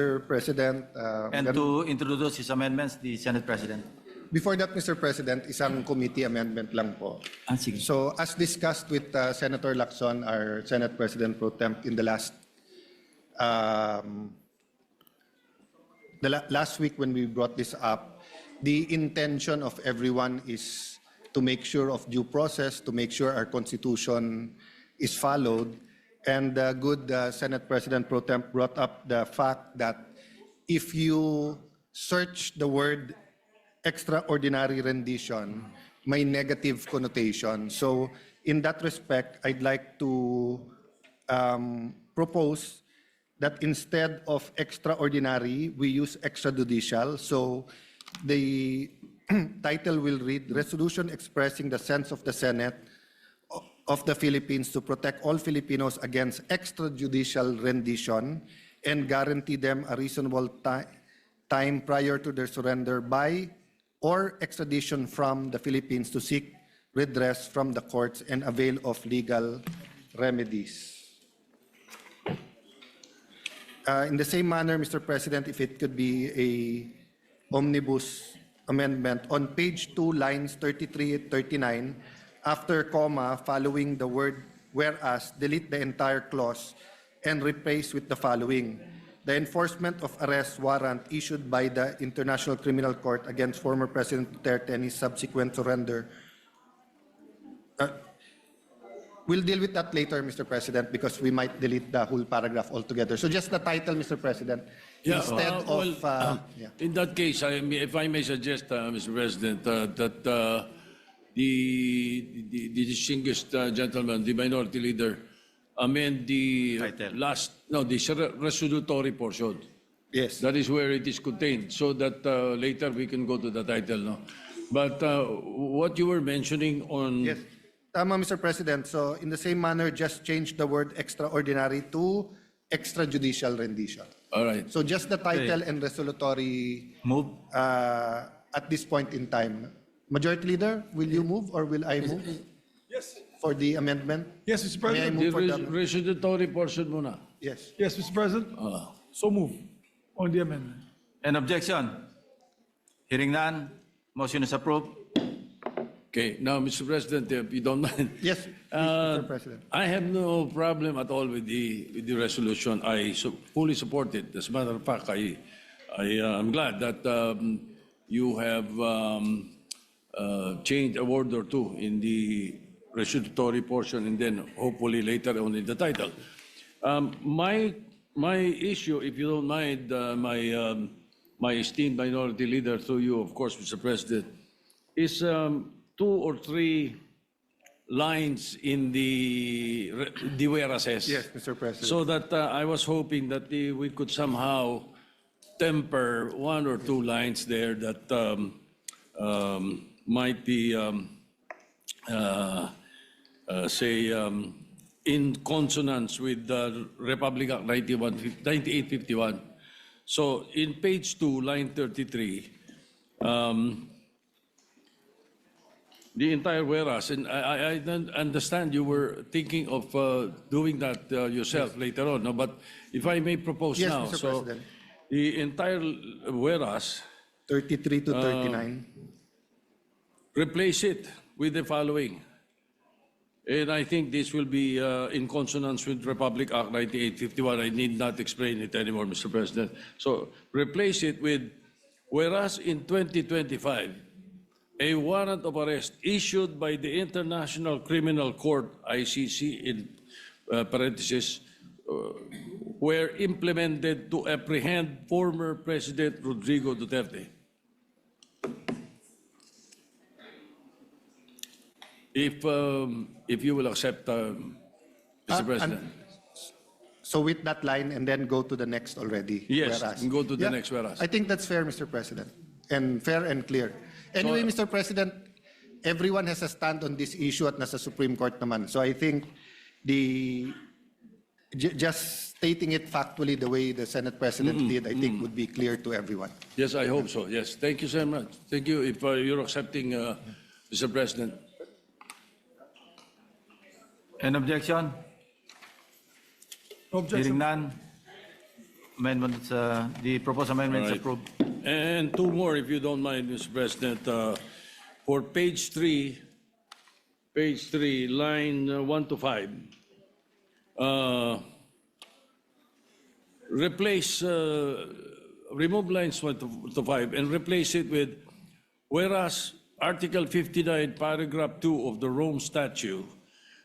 Mr. President, And to introduce his amendments, the Senate President. before that, Mr. President, isang committee amendment lang po. Sige. So, as discussed with Senator Lacson, our Senate President pro temp, in the last last week when we brought this up, the intention of everyone is to make sure of due process, to make sure our Constitution is followed. And good Senate President pro temp brought up the fact that if you search the word extraordinary rendition, may negative connotation. So in that respect, I'd like to propose that instead of extraordinary, we use extrajudicial. So the title will read, Resolution Expressing the Sense of the Senate of the Philippines to protect all Filipinos against extrajudicial rendition and guarantee them a reasonable time prior to their surrender by or extradition from the Philippines to seek redress from the courts and avail of legal remedies. In the same manner, Mr. President, if it could be a omnibus amendment, on page 2, lines 33 and 39, after comma, following the word whereas, delete the entire clause and replace with the following. The enforcement of arrest warrant issued by the International Criminal Court against former President Duterte and his subsequent surrender. We'll deal with that later, Mr. President, because we might delete the whole paragraph altogether. So just the title, Mr. President, instead of... In that case, if I may suggest, Mr. President, that the distinguished gentleman, the minority leader, amend the Title. the resolutory portion. Yes. That is where it is contained, so that later we can go to the title. No? But what you were mentioning on... Yes. Tama, Mr. President. So in the same manner, just change the word extraordinary to extrajudicial rendition. All right. So just the title and resolutory Move. at this point in time. Majority Leader, will you move or will I move Yes. for the amendment? Yes, Mr. May I President. move The for the resolutory portion muna. Yes. Yes, Mr. President. So move on the amendment. An objection? Hearing none, motion is approved. Okay, now, Mr. President, if you don't mind. Yes, please, Mr. President. I have no problem at all with the resolution. I fully support it. As a matter of fact, I'm glad that you have changed a word or two in the resolutory portion and then hopefully later on in the title. My issue, if you don't mind, my esteemed minority leader, through you, of course, Mr. President, is 2 or 3 lines in the whereases. Yes, Mr. President. So that I was hoping that we could somehow temper 1 or 2 lines there that might be, in consonance with the Republic Act 9851. So in page 2, line 33, the entire whereas, and I don't understand you were thinking of doing that yourself later on, no? But if I may propose Yes, now, Mr. so President. the entire whereas, 33 to 39. replace it with the following. And I think this will be in consonance with Republic Act 9851. I need not explain it anymore, Mr. President. So replace it with, whereas in 2025, a warrant of arrest issued by the International Criminal Court, ICC, in parentheses, were implemented to apprehend former President Rodrigo Duterte. If you will accept, Mr. President. So with that line and then go to the next already. Yes, whereas. and go to the next whereas. I think that's fair, Mr. President, and fair and clear. Anyway, Mr. President, everyone has a stand on this issue at nasa Supreme Court naman. So I think just stating it factually the way the Senate President did, I think would be clear to everyone. Yes, I hope so. Yes, thank you so much. Thank you. If you're accepting, Mr. President. An objection? Objection. Hearing none, amendments, the proposed amendments All right. approved. And two more, if you don't mind, Mr. President. For page three, line 1 to 5. Replace, remove lines 1 to 5 and replace it with, whereas Article 59, paragraph 2 of the Rome Statute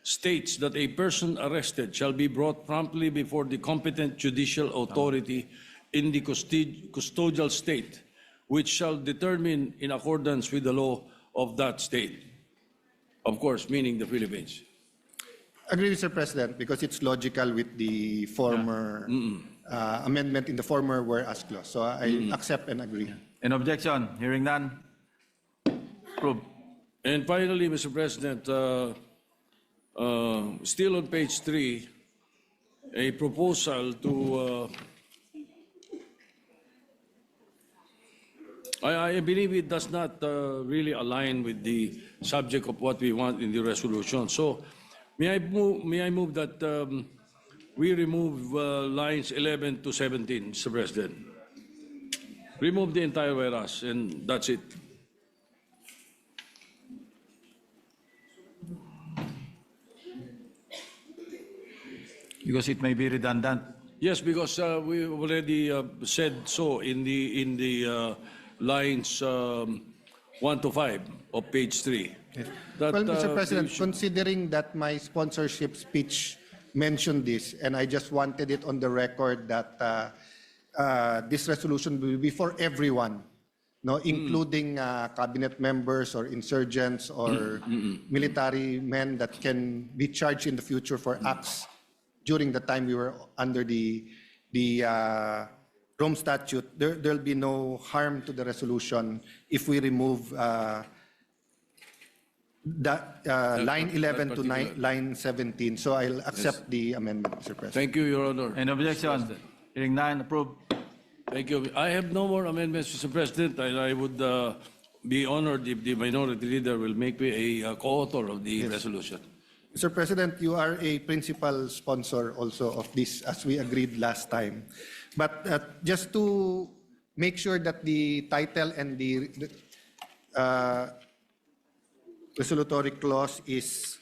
states that a person arrested shall be brought promptly before the competent judicial authority in the custodial state, which shall determine in accordance with the law of that state. Of course, meaning the Philippines. Agree, Mr. President, because it's logical with the former amendment in the former whereas clause. So I accept and agree. Any objection? Hearing none. Approved. And finally, Mr. President, still on page 3, a proposal to, I believe it does not really align with the subject of what we want in the resolution. So may I move that we remove lines 11 to 17, Mr. President. Remove the entire whereas, and that's it. Because it may be redundant. Yes, because we already said so in the lines 1 to 5 of page 3. That, Well, Mr. President, we should- considering that my sponsorship speech mentioned this, and I just wanted it on the record that this resolution will be for everyone, no, including cabinet members or insurgents or military men that can be charged in the future for acts during the time we were under the Rome Statute. There'll be no harm to the resolution if we remove line 11 to particular. line 17. So I'll accept the amendment, Mr. President. Thank you, Your Honor. Any objection? Hearing none. Approved. Thank you. I have no more amendments, Mr. President, and I would be honored if the minority leader will make me a co-author of the resolution. Mr. President, you are a principal sponsor also of this, as we agreed last time. But just to make sure that the title and the resolutory clause is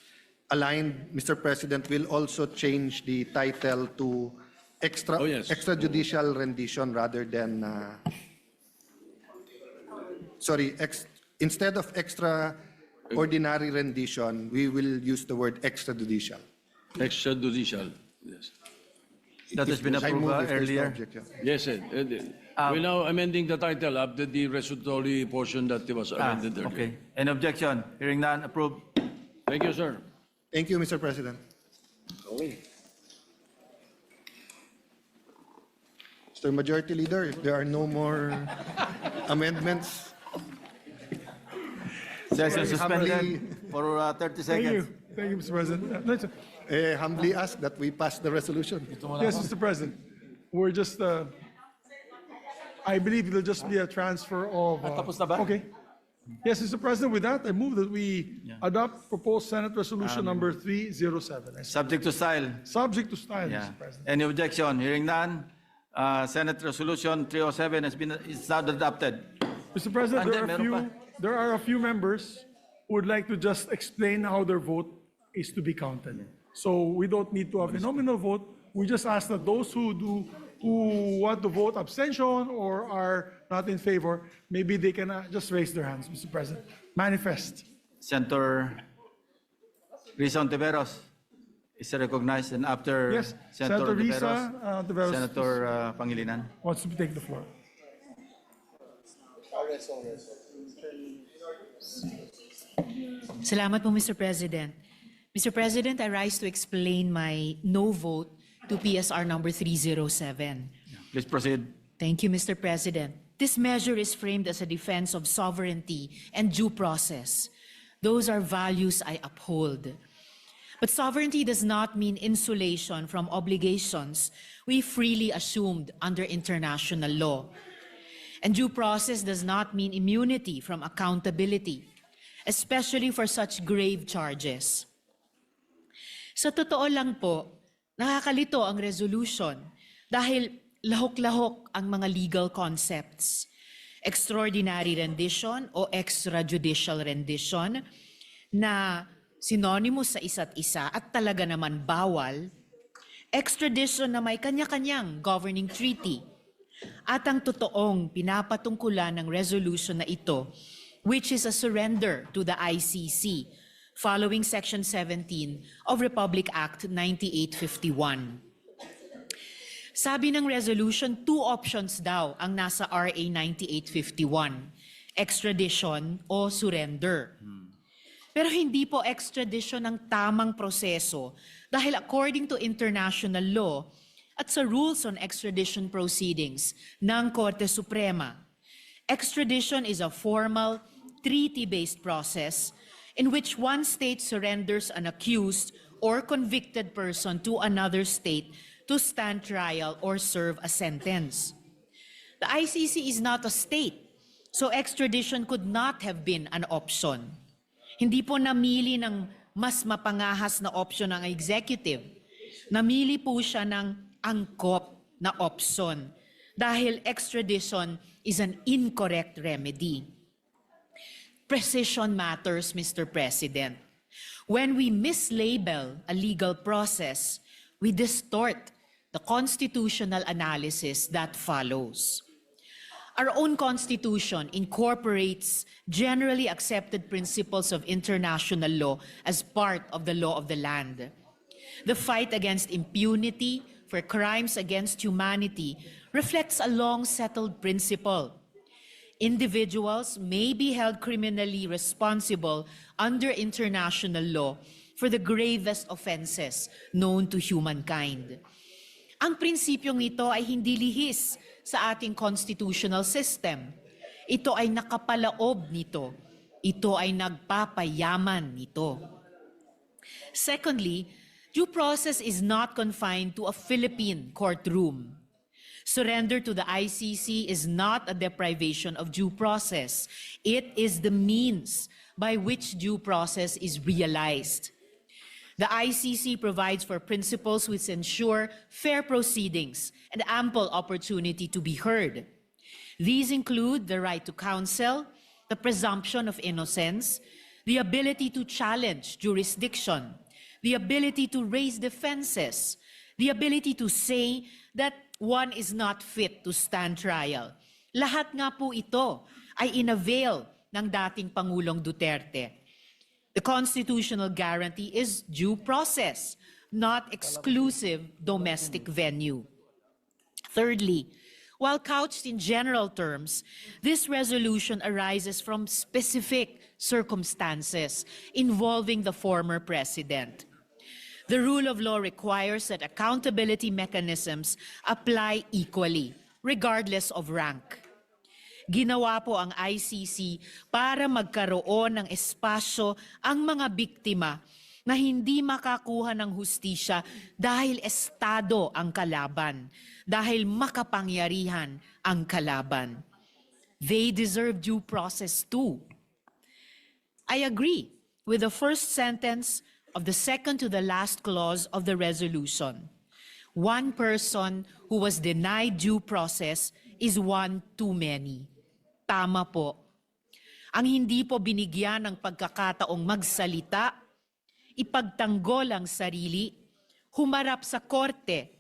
aligned, Mr. President, will also change the title to extrajudicial rendition rather than, instead of extraordinary rendition, we will use the word extrajudicial. Extrajudicial, yes. That has been I approved move if there's no earlier. objection. Yes, we're now amending the title after the resolutory portion that was amended earlier. Okay. Any objection? Hearing none. Approved. Thank you, sir. Thank you, Mr. President. Mr. Majority Leader, if there are no more amendments, Session suspended humbly- for 30 Thank seconds. you. Thank you, Mr. President. Let's- humbly ask that we pass the resolution. Yes, Mr. President. We're just, I believe it'll just be a transfer of. Tapos na ba? Okay. Yes, Mr. President, with that, I move that we adopt proposed Senate Resolution number 307. Subject to style. Subject to style, Yeah. Mr. President. Any objection? Hearing none. Senate Resolution 307 is now adopted. Mr. President, Ande, meron there are a few members who would like to just explain how their vote is to be counted. So we don't need to have a nominal vote. We just ask that those who want to vote abstention or are not in favor, maybe they can just raise their hands, Mr. President. Manifest. Senator Risa Ontiveros is recognized, and after Yes, Senator Senator Risa Ontiveros, Ontiveros Senator Pangilinan. wants to take the floor. Salamat po, Mr. President. Mr. President, I rise to explain my no vote to PSR number 307. Please proceed. Thank you, Mr. President. This measure is framed as a defense of sovereignty and due process. Those are values I uphold. But sovereignty does not mean insulation from obligations we freely assumed under international law. And due process does not mean immunity from accountability, especially for such grave charges. Sa totoo lang po, nakakalito ang resolution dahil lahok-lahok ang mga legal concepts. Extraordinary rendition o extrajudicial rendition na synonymous sa isa't isa at talaga naman bawal. Extradition na may kanya-kanyang governing treaty. At ang totoong pinapatungkulan ng resolution na ito, which is a surrender to the ICC following Section 17 of Republic Act 9851. Sabi ng resolution, 2 options daw ang nasa RA 9851, extradition o surrender. Pero hindi po extradition ang tamang proseso dahil according to international law at sa rules on extradition proceedings ng Korte Suprema, extradition is a formal, treaty-based process in which one state surrenders an accused or convicted person to another state to stand trial or serve a sentence. The ICC is not a state, so extradition could not have been an option. Hindi po namili ng mas mapangahas na option ng executive. Namili po siya ng angkop na option dahil extradition is an incorrect remedy. Precision matters, Mr. President. When we mislabel a legal process, we distort the constitutional analysis that follows. Our own Constitution incorporates generally accepted principles of international law as part of the law of the land. The fight against impunity for crimes against humanity reflects a long-settled principle. Individuals may be held criminally responsible under international law for the gravest offenses known to humankind. Ang prinsipyong ito ay hindi lihis sa ating constitutional system. Ito ay nakapalaob nito. Ito ay nagpapayaman nito. Secondly, due process is not confined to a Philippine courtroom. Surrender to the ICC is not a deprivation of due process. It is the means by which due process is realized. The ICC provides for principles which ensure fair proceedings and ample opportunity to be heard. These include the right to counsel, the presumption of innocence, the ability to challenge jurisdiction, the ability to raise defenses, the ability to say that one is not fit to stand trial. Lahat nga po ito ay inavail ng dating Pangulong Duterte. The constitutional guarantee is due process, not exclusive domestic venue. Thirdly, while couched in general terms, this resolution arises from specific circumstances involving the former president. The rule of law requires that accountability mechanisms apply equally, regardless of rank. Ginawa po ang ICC para magkaroon ng espasyo ang mga biktima na hindi makakuha ng hustisya dahil estado ang kalaban, dahil makapangyarihan ang kalaban. They deserve due process too. I agree with the first sentence of the second to the last clause of the resolution. One person who was denied due process is one too many. Tama po. Ang hindi po binigyan ng pagkakataong magsalita, ipagtanggol ang sarili, humarap sa korte,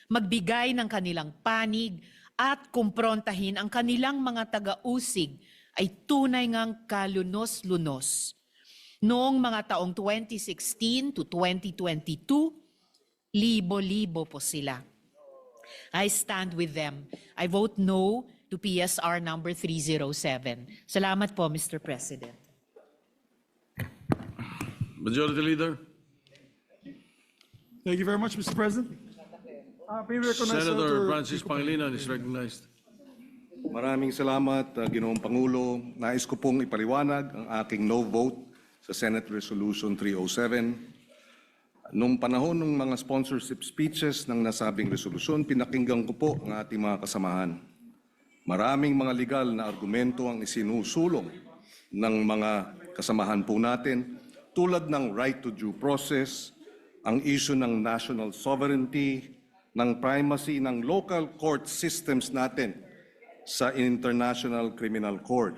magbigay ng kanilang panig at kumprontahin ang kanilang mga taga-usig ay tunay ngang kalunos-lunos. Noong mga taong 2016 to 2022, libo-libo po sila. I stand with them. I vote no to PSR number 307. Salamat po, Mr. President. Majority Leader. Thank you very much, Mr. President. May we recognize Senator Francis Pangilinan is recognized. Maraming salamat, Ginoong Pangulo. Nais ko pong ipaliwanag ang aking no vote sa Senate Resolution 307. Nung panahon ng mga sponsorship speeches ng nasabing resolusyon, pinakinggan ko po ang ating mga kasamahan. Maraming mga legal na argumento ang isinusulong ng mga kasamahan po natin, tulad ng right to due process, ang issue ng national sovereignty, ng primacy ng local court systems natin sa International Criminal Court.